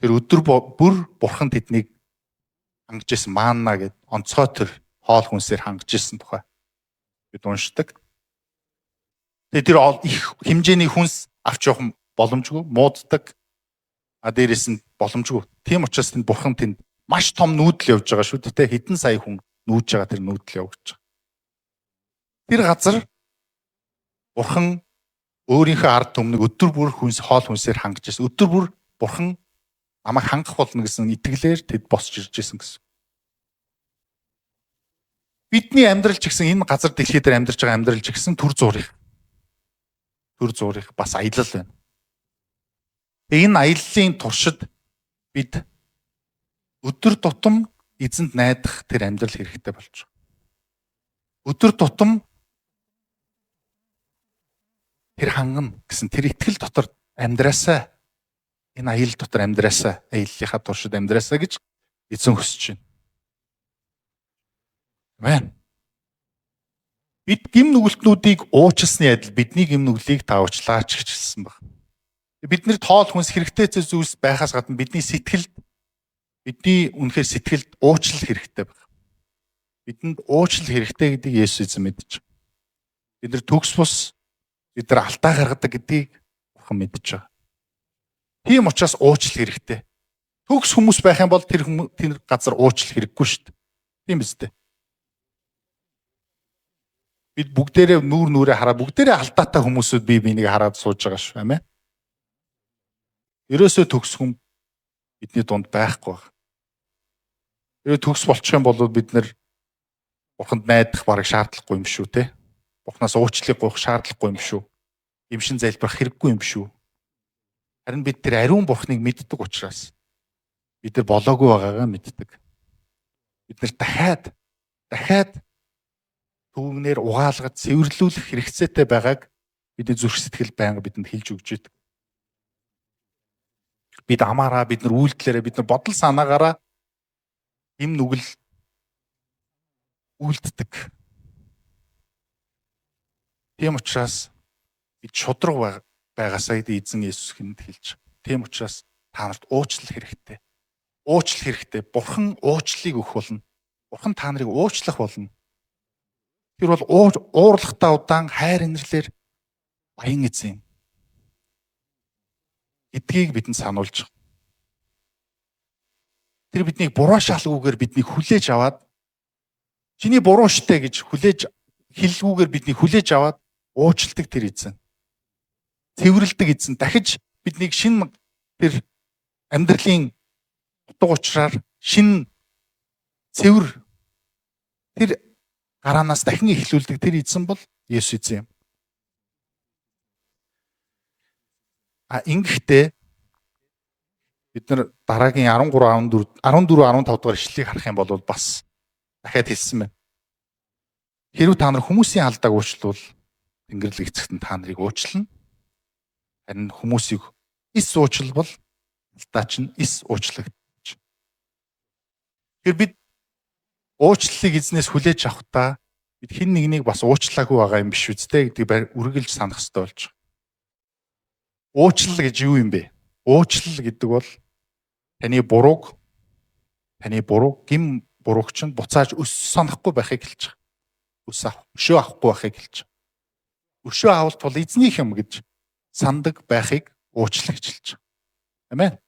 тэр өдөр бүр Бурхан тэднийг хангаж исэн манна гэд онцгой тэр хоол хүнсээр хангаж исэн тухай бид уншдаг. Тэр их хэмжээний хүнс авч явах боломжгүй, мууддаг. Дээрээс нь боломжгүй. Тийм учраас тэнд Бурхан тэнд маш том нүүдэл явж байгаа шүү дээ. Хэдэн сая хүн нүүж байгаа тэр нүүдэл явж байгаа. Тэр газар Бурхан өөрийнхөө ард түмнийг өдөр бүр хоол хүнсээр хангаж ирсэн. Өдөр бүр Бурхан намайг хангах болно гэсэн итгэлээр тэд босч ирж исэн гэсэн. Бидний амьдрал ч гэсэн энэ газар дэлхий дээр амьдарч байгаа амьдрал ч гэсэн төр зурих бас аялал байна. Энэ аяллаа туршид бид өдөр тутам эзэнд найдах тэр амьдрал хэрэгтэй болж байгаа. Өдөр тутам тэр ханган гэсэн тэр итгэл дотор амьдраасаа, энэ аял дотор амьдраасаа, аяллахаа туршид амьдраасаа гэж эзэн хүсэж байна. Амен. Бид гим нүгэлтнүүдийг уучлсны адил бидний гим нүглийг та уучлаач гэж хэлсэн баг. Биднэрт хоол хүнс хэрэгтэй зүйлс байхаас гадна бидний үнэхээр сэтгэлд уучлал хэрэгтэй баг. Бидэнд уучлал хэрэгтэй гэдгийг Есүс эзэн мэдэж байгаа. Бид нар төгс бус, бид нар алдаа гаргадаг гэдгийг Бурхан мэдэж байгаа. Тийм учраас уучлал хэрэгтэй. Төгс хүмүүс байх юм бол тэр газар уучлал хэрэггүй шүү дээ. Тийм биз дээ. Бид бүгдээрээ нүрээ хараад бүгдээрээ алдаатай хүмүүсүүд бие биенийг хараад сууж байгаа шүү, амин. Ерөөсөө төгс хүм бидний дунд байхгүй байна. Ерөө төгс болчих юм бол бид нэр Бурханд найдах бараг шаардлагагүй юм шүү, те. Бурханаас уучлалыг гуйх шаардлагагүй юм шүү. Эмшин залбирах хэрэггүй юм шүү. Харин бид тэр ариун Бурханыг мэддэг учраас бид нар болоогүй байгаагаа мэддэг. Бид нар дахиад түүнээр угаалгад цэвэрлүүлэх хэрэгцээтэй байгааг бидний зүрх сэтгэл байнга бидэнд хэлж өгч идэг. Бид амаараа, бид нар үйлдэлээрээ, бид нар бодол санаагаараа им нүгэл үйлддэг. Тийм учраас бид шудраг байгаасаа эзэн Есүс хэнд хэлж. Тийм учраас та нарт уучлал хэрэгтэй. Уучлал хэрэгтэй. Бурхан уучлалыг өгөх болно. Бурхан та нарыг уучлах болно. Тэр бол уурлахтаа удаан хайр инэрлэр баян эзэн гэдгийг бидэнд сануулж байгаа. Тэр биднийг буруу шалгуугаар биднийг хүлээж аваад чиний буруу штэ гэж хэллгүүгээр биднийг хүлээж аваад уучладаг тэр эзэн. Цэвэрлдэг эзэн. Дахиж биднийг шинэ тэр амьдралын утга учраар шинэ цэвэр тэр гараанаас дахин эхлүүлдэг тэр эзэн бол Есүс эзэн юм. Ингэхдээ бид нар дараагийн 13, 14, 15 дугаар ишлэлийг харах юм бол бас дахиад хэлсэн байна. Хэрвээ та нар хүмүүсийн алдааг уучлвал Тэнгэрлэг эцэгт нь та нарыг уучлана. Харин хүмүүсийг эс уучлбал алдаа чинь эс уучлагдчих. Тэр бид уучлалыг эзнээс хүлээж авахдаа бид хэн нэгнийг бас уучлаагүй байгаа юм биш үстэй гэдгийг үргэлж санах хэрэгтэй болж байгаа. Уучлал гэж юу юм бэ? Уучлал гэдэг бол таны бурууг гим бурууч нь буцааж өс санахгүй байхыг хэлж байгаа. Өшөө авахгүй байхыг хэлж байгаа. Өшөө авалт бол эзнийх юм гэж сандаг байхыг уучлал гэж хэлж байгаа. Амен.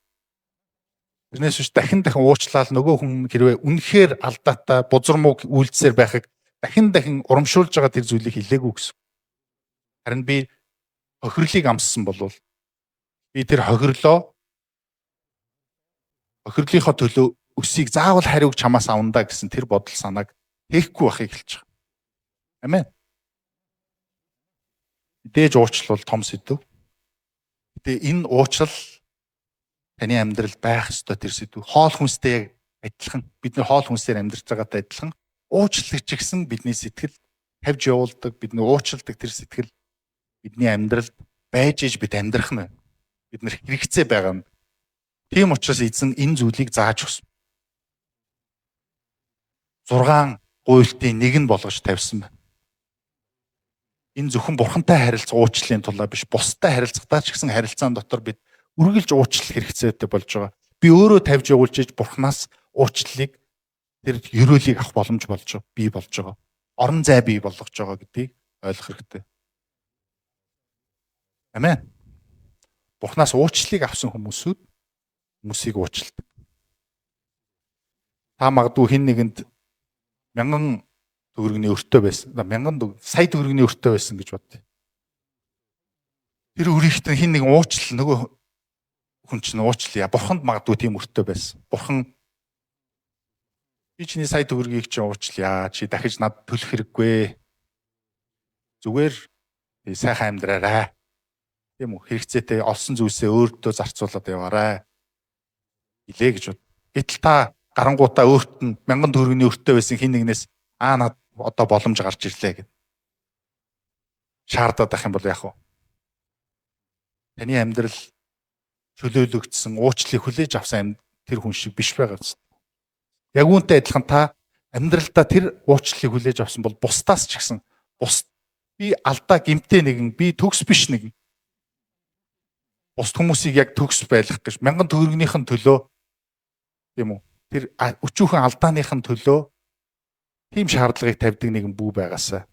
Тэрнээс биш дахин уучлаад нөгөө хүн хэрвээ үнэхээр алдаатай бузар муу үйлдэлсээр байхыг дахин урамшуулж байгаа тэр зүйлийг хэлээгүй гэсэн. Харин би хохирлыг амссан болвол би тэр хохирлынхоо төлөө өсийг заавал хариуг чамаас авандаа гэсэн тэр бодол санааг хийхгүй байхыг хэлж байгаа. Амен. Дээж уучлал бол том сэдв. Гэтэ энэ уучлал таны амьдрал байх ёстой тэр сэдв. Хоол хүнстэй яг адилхан. Бид нэр хоол хүнсээр амьдарч байгаатай адилхан. Уучлал ч гэсэн бидний сэтгэл тавьж явуулдаг, бидний уучладаг тэр сэтгэл бидний амьдралд байж иж бид амьдрах нь. Бид нэр хэрэгцээ байгаа юм. Тийм учраас эзэн энэ зүйлийг зааж өгсөн. 6 гуйлтын нэг нь болгож тавьсан байна. Энэ зөвхөн бурхантай харилцах уучлалын тулаа биш, бустай харилцахдаа ч гэсэн харилцаан дотор бид үргэлж уучлал хэрэгцээтэй болж байгаа. Би өөрөө тавьж явуулж иж бурхнаас уучлалыг тэр ерөөлийг авах боломж бий болж байгаа. Орон зай бий болгож байгаа гэдгийг ойлгох хэрэгтэй. Амен. Бурхнаас уучлалыг авсан хүмүүсийг уучладаг. Та магадгүй хэн нэгэнд 1000 төгрөгийн өртөө байсан. 1000 сая төгрөгийн өртөө байсан гэж бодъё. Тэр өрийгт хэн нэгэн уучлал нөгөө хүн чинь уучлаа. Бурханд магадгүй тийм өртөө байсан. Бурхан Би чиний сая төгрөгийг чинь уучлаа. Чи дахиж надад төлөх хэрэггүй. Зүгээр би сайхан амьдраарай. Тийм үү? Хэрэгцээтэй олсон зүйлсээ өөртөө зарцуулаад яваарай. Илээ гэж бод. Гэтэл та гарангуудаа өөрт нь 1000 төгрөгийн өртөө байсан хин нэгнээс над одоо боломж гарч ирлээ гэд. Шаардаад ах юм бол яах вэ? Таны амьдрал чөлөөлөгдсөн, уучлалыг хүлээж авсан тэр хүн шиг биш байгаа зү. Яг үүнтэй адилхан та амьдралдаа тэр уучлалыг хүлээж авсан бол бусдаас ч гэсэн би алдаа гэмтээ нэгэн, би төгс биш нэгэн. Бусд хүмүүсийг яг төгс байлгах гэж 1000 төгрөгнийхэн төлөө тийм үү? Тэр өчүүхэн алдааныхын төлөө тийм шаардлагыг тавьдаг нэгэн бүү байгаасаа.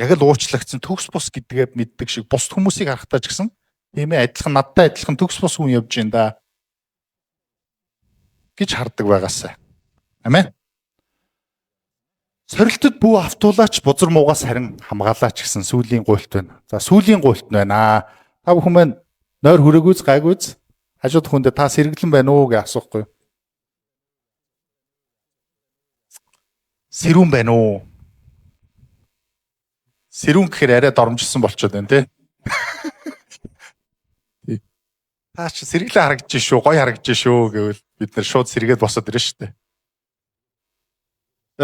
Яг л уучлагдсан төгс бус гэдгээ мэддэг шиг бусд хүмүүсийг харахтаа ч гэсэн тийм ээ адилхан надтай адилхан төгс бус хүн явж байна да гэж хардаг байгаасаа. Амен. Сорилтод бүү автуулаач бузар муугаас харин хамгаалаач гэсэн сүүлийн гуйлт байна. За сүүлийн гуйлт нь байна. Та бүхэн маань нойр хүрээгүйц гайгүйц хажууд хүндээ та сэргэлэн байна уу гэж асуухгүй. Сэрүүн байна уу? Сэрүүн гэхээр арай доромжсон болчиход байна те. Та чи сэргэлэн харагдаж шүү, гоё харагдаж шүү гэвэл бид нар шууд сэргээд босоод ирнэ шүү дээ.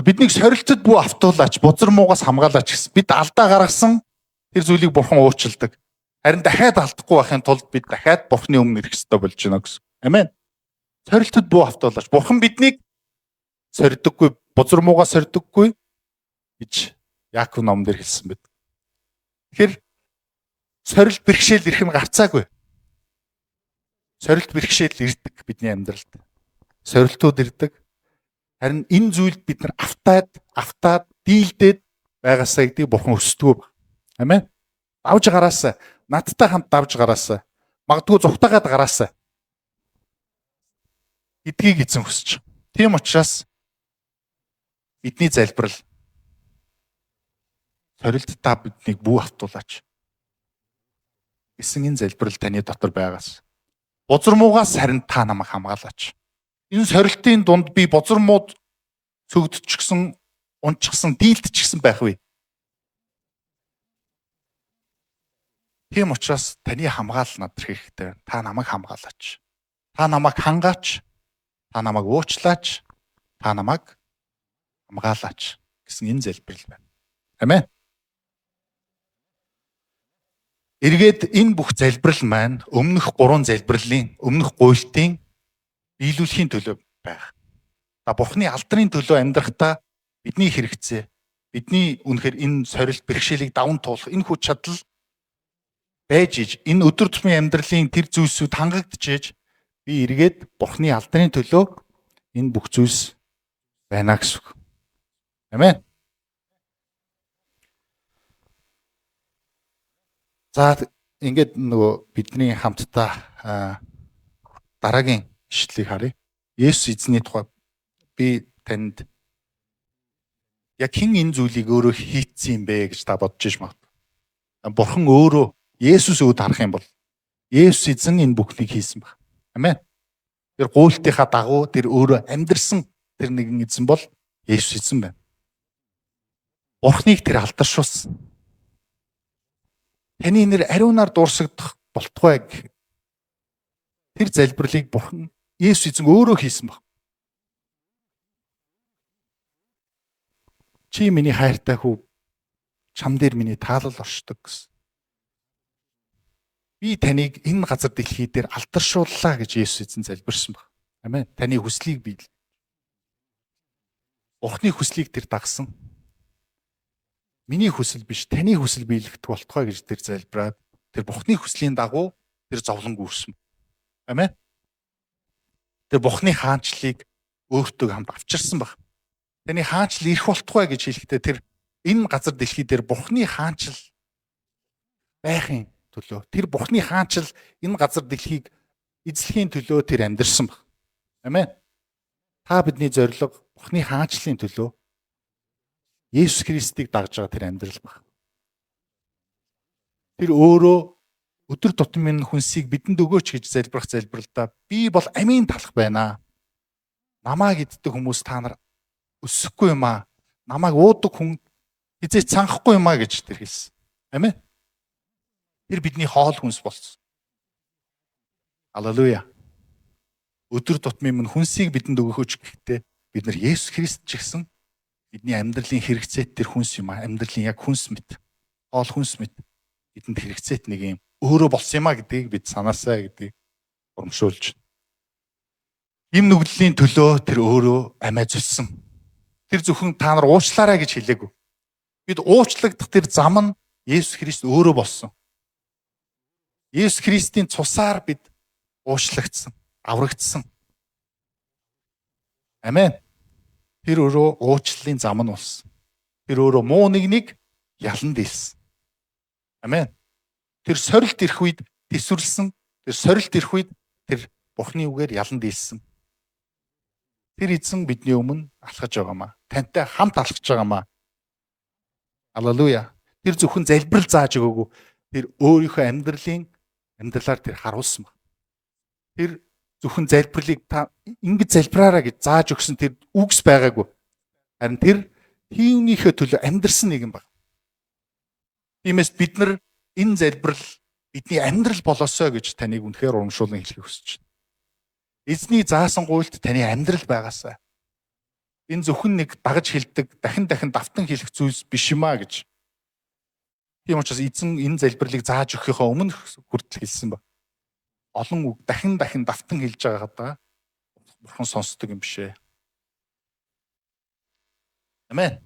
Биднийг сорилтод бүү автуулаач, бузар муугаас хамгаалаач гэсэн. Бид алдаа гаргасан тэр зүйлийг бурхан уурчилдаг. Харин дахиад алдахгүй байхын тулд бид дахиад бурханы өмнө ирэх ёстой болж байна гэсэн. Амен. Сорилтод бүү автуулаач. Бурхан биднийг сордоггүй, бузар муугаас сордоггүй гэж Яаков номдэр хэлсэн мэт. Тэгэхээр сорилт бэрхшээл ирэх нь гарцаагүй. Сорилт бэрхшээл ирдэг бидний амьдралд. Сорилтууд ирдэг. Харин энэ зүйлд бид нар автаад дийлдээд байгаасаа гэдгийг бурхан өсдгөө. Амен. Давж гараасаа, надтай хамт давж гараасаа, магадгүй зүхтагаад гараасаа гэдгийг эзэн хүсэж. Тийм учраас бидний залбирал сорилтдаа биднийг бүү автуулаач. Гэсэн энэ залбирал таны дотор байгаас. Бузар муугаас харин та намайг хамгаалаач. Энэ сорилтын дунд би бузар мууд цөгдчихсэн, унчсан, дийлдчихсэн байх вэ? Тийм учраас таны хамгаал надад хэрэгтэй байна. Та намайг хамгаалаач. Та намайг хангаач. Та намайг уучлаач. Та намайг хамгаалаач гэсэн энэ залбирал байна. Амен. Эргээд энэ бүх залбирал маань өмнөх 3 залбирлын, өмнөх гуйлтын биелүүлэхийн төлөө байх. Бурханы алдрын төлөө амьдрахдаа бидний хэрэгцээ, бидний үнэхээр энэ сорилт бэрхшээлийг даван туулах энэ хүч чадал байж иж, энэ өдөр тутмын амьдралын тэр зүйлсүүд хангагдж иж, би эргээд Бурханы алдрын төлөө энэ бүх зүйлс байна гэсэн үг. Амен. За ингээд нөгөө бидний хамтдаа дараагийн ишлэлийг харъя. Есүс эзний тухай би танд яг хэн энэ зүйлийг өөрөө хийцсэн юм бэ гэж та бодож иж магадгүй. Бурхан өөрөө Есүс өөд харах юм бол Есүс эзэн энэ бүхнийг хийсэн баг. Амен. Тэр гуйлтынхаа дагуу тэр өөрөө амьдрсан тэр нэгэн эзэн бол Есүс эзэн байна. Бурханыг тэр алдаршуулсан. Таны нэр ариунаар дуурсагдах болтугай гэх. Тэр залбирлыг Бурхан Есүс эзэн өөрөө хийсэн баг. Чи миний хайртай хүү, чам дээр миний таалал оршдог гэсэн. Би таныг энэ газар дэлхий дээр алдаршууллаа гэж Есүс эзэн залбирсан баг. Амен. Таны хүслийг биелэл. Бурханы хүслийг тэр дагсан. Миний хүсэл биш, таны хүсэл биелэгдэх болтугай гэж тэр залбираад тэр Бурханы хүслийн дагуу тэр зовлон гүйсэн. Амен. Тэр Бурханы хаанчлалыг өөртөө хамт авчирсан баг. Таны хаанчлал ирэх болтугай гэж хэлэхдээ тэр энэ газар дэлхий дээр Бурханы хаанчлал байхын төлөө, тэр Бурханы хаанчлал энэ газар дэлхийг эзлэхийн төлөө тэр амьдэрсэн баг. Амен. Та бидний зорилго Бурханы хаанчлалын төлөө Есүс Христийг дагж байгаа тэр амьдрал баг. Тэр өөрөө өдөр тутмын хүнсийг бидэнд өгөөч гэж залбирах залбиралдаа би бол амийн талах байна. намайг иддэг хүмүүс та нар өсөхгүй юм аа. Намайг уудаг хүн хизээ цанхахгүй юм аа гэж тэр хэлсэн. Амен. Тэр бидний хоол хүнс болсон. Халелуя. Өдөр тутмын минь хүнсийг бидэнд өгөхөж гэхдээ бид нар Есүс Христ ч гэсэн бидний амьдралын хэрэгцээт тэр хүнс юм аа. Амьдралын яг хүнс мэт. Хоол хүнс мэт бидэнд хэрэгцээт нэг юм өөрөө болсон юм аа гэдгийг бид санаасаа гэдгийг урамшуулж байна. Им нүглийн төлөө тэр өөрөө амиа зүлсэн. Тэр зөвхөн та нар уучлаарай гэж хэлээгүй. Бид уучлагдах тэр зам нь Есүс Христ өөрөө болсон. Есүс Христийн цусаар бид уучлагдсан, аврагдсан. Амен. Тэр өөрөө уучлалын зам нь болсон. Тэр өөрөө муу нэгнийг ялан дийлсэн. Амен. Тэр сорилт ирэх үед тэсвэрлсэн. Тэр сорилт ирэх үед тэр Бурхны үгээр ялан дийлсэн. Тэр эзэн бидний өмнө алхаж байгаамаа. Тантай хамт алхаж байгаамаа. Халелуя. Тэр зөвхөн залбирал зааж өгөөгүй. Тэр өөрийнхөө амьдралаар тэр харуулсан баг. Тэр зөвхөн залбирлыг та ингэж залбираараа гэж зааж өгсөн тэр үгс байгаагүй. Харин тэр хиймнийхээ төлөө амьдрсан нэгэн баг. Тиймээс бид нар энэ залбирал бидний амьдрал болоосоо гэж таныг үнэхээр урамшуулан хэлхийг хүсэж байна. Эзний заасан гуйлд таны амьдрал байгаасаа. Энэ зөвхөн нэг дагаж хэлдэг, дахин давтан хэлэх зүйлс биш юм аа гэж. Тийм учраас эзэн энэ залбирлыг зааж өгөхийнхөө өмнө хүртэл хэлсэн ба. Олон үг дахин давтан хэлж байгаагаа Бурхан сонсдог юм бишээ. Амен.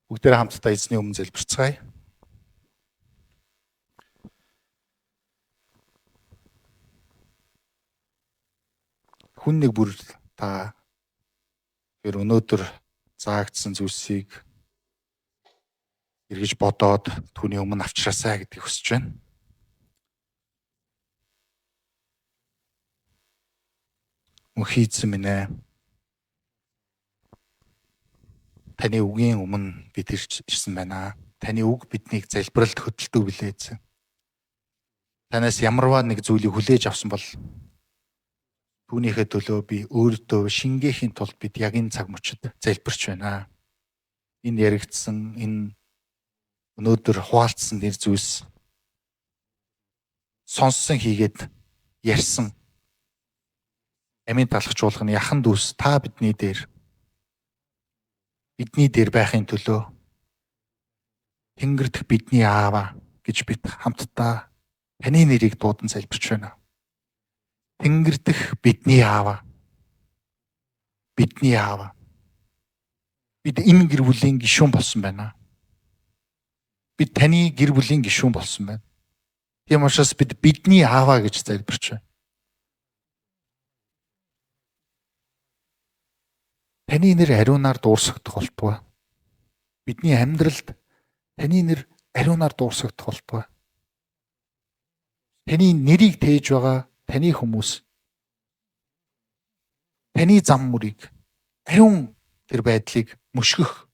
Бүгдээрээ хамтдаа эзний өмнө залбирцгаая. Хүн нэг бүр та тэр өнөөдөр заагдсан зүйлсийг эргэж бодоод түүний өмнө авчраасаа гэдгийг хүсэж байна. Мөнхийн эзэн минь ээ. Таны үгийн өмнө бид ирсэн байна. Таны үг биднийг залбиралд хөдөлдөг билээ эзэн. Танаас ямарваа нэг зүйлийг хүлээж авсан бол түүнийхээ төлөө би өөртөө шингээхийн тулд бид яг энэ цаг мөчид залбирч байна. Энэ яригдсан, энэ өнөөдөр хуваалцсан нэр зүйлс сонссон хийгээд ярьсан амийн талах чуулганы яхан дүүс та бидний дээр байхын төлөө Тэнгэр дэх бидний аава гэж бид хамтдаа таны нэрийг дуудан залбирч байна. Тэнгэр дэх бидний аава. Бидний аава. Бид энэ гэр бүлийн гишүүн болсон байна. Бид таны гэр бүлийн гишүүн болсон байна. Тийм учраас бид бидний аава гэж залбирч байна. Таны нэр ариунаар дуурсагдах болтугай. Бидний амьдралд таны нэр ариунаар дуурсагдах болтугай. Таны нэрийг тээж байгаа таны хүмүүс, таны зам мөрийг, ариун тэр байдлыг мөшгөх,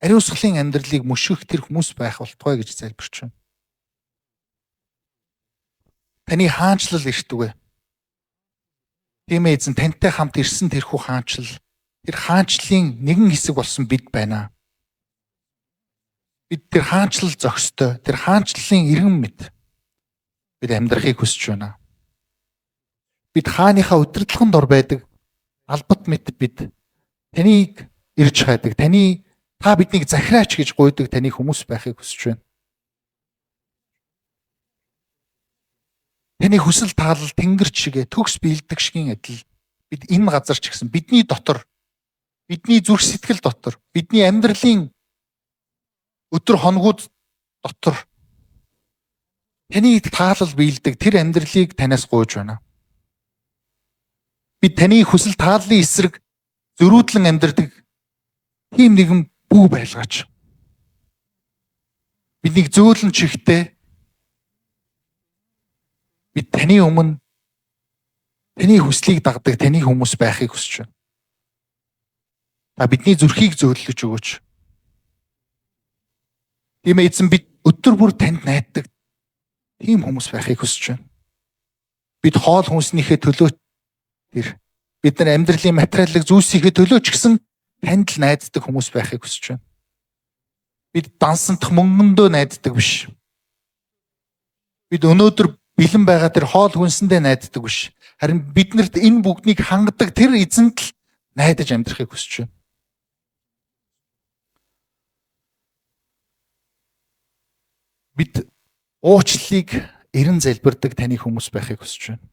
ариусгалын амьдралыг мөшгөх тэр хүмүүс байх болтугай гэж залбирч байна. Таны хаанчлал иртүгэй. Тийм ээ эзэн, тантай хамт ирсэн тэрхүү хаанчлал, тэр хаанчлалын нэгэн хэсэг болсон бид байна. Бид тэр хаанчлал зохистой, тэр хаанчлалын иргэн мэт бид амьдрахыг хүсэж байна. Бид хааныхаа удирдлагын дор байдаг албат мэт бид таныг ирж хайдаг, та биднийг захираач гэж гуйдаг таны хүмүүс байхыг хүсэж байна. Таны хүсэл таалал тэнгэрч шигэ төгс биелдэг шигийн адил бид энэ газар ч гэсэн бидний дотор, бидний зүрх сэтгэл дотор, бидний амьдралын өдөр хоногуд дотор таны таалал биелдэг тэр амьдралыг танаас гуйж байна. Бид таны хүсэл тааллын эсрэг зөрүүдлэн амьдардаг тийм нэгэн бүү байлгаач. Биднийг зөөлөн чихтэй бид таны өмнө таны хүслийг дагдаг таны хүмүүс байхыг хүсэж байна. Та бидний зүрхийг зөөлөж өгөөч. Тийм эзэн бид өдөр бүр танд найддаг тийм хүмүүс байхыг хүсэж байна. Бид хоол хүнснийхээ төлөө тэр Бид нар амьдралын материалын зүйлсийнхээ төлөө ч гэсэн танд л найддаг хүмүүс байхыг хүсэж байна. Бид дансандах мөнгөндөө найддаг биш. Бид өнөөдөр бэлэн байгаа тэр хоол хүнсэндээ найддаг биш. Харин биднэрт энэ бүгднийг хангадаг тэр эзэнт л найдаж амьдрахыг хүсэж байна. Бид уучлалыг эрен залбирдаг таны хүмүүс байхыг хүсэж байна.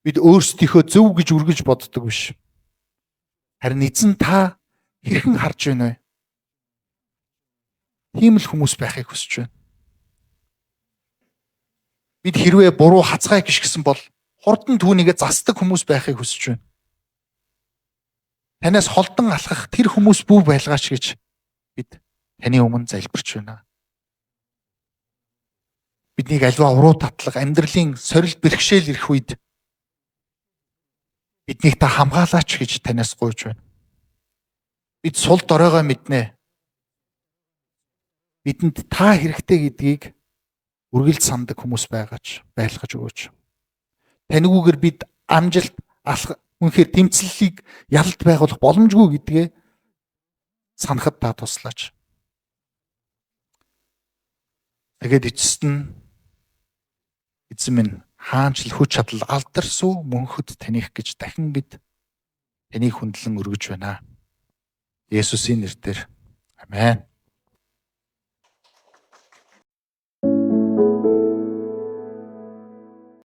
Бид өөрсдийнхөө зөв гэж үргэлж боддог биш. Харин эзэн та хэрхэн харж байна вэ? Тийм л хүмүүс байхыг хүсэж байна. Бид хэрвээ буруу хацгай гიშгсэн бол хурдан түүнийгээ засдаг хүмүүс байхыг хүсэж байна. Танаас холдон алхах тэр хүмүүс бүү байлгаач гэж бид таны өмнө залбирч байна. Биднийг аливаа уруу татлага, амьдралын сорилт бэрхшээл ирэх үед биднийг та хамгаалаач гэж танаас гуйж байна. Бид сул доройгоо мэднэ. Бидэнд та хэрэгтэй гэдгийг үргэлж сандаг хүмүүс байгаач, байлгаж өгөөч. Танигүйгээр бид амжилт, үнэхээр тэмцлэлийг ялалт байгуулах боломжгүй гэдгээ санахад та туслаач. Тэгээд эзэн минь хаанч л хүч чадал алдарсуу мөнхөд таних гэж дахин бид таныг хүндлэн өргөж байна. Есүсийн нэрээр. Амен.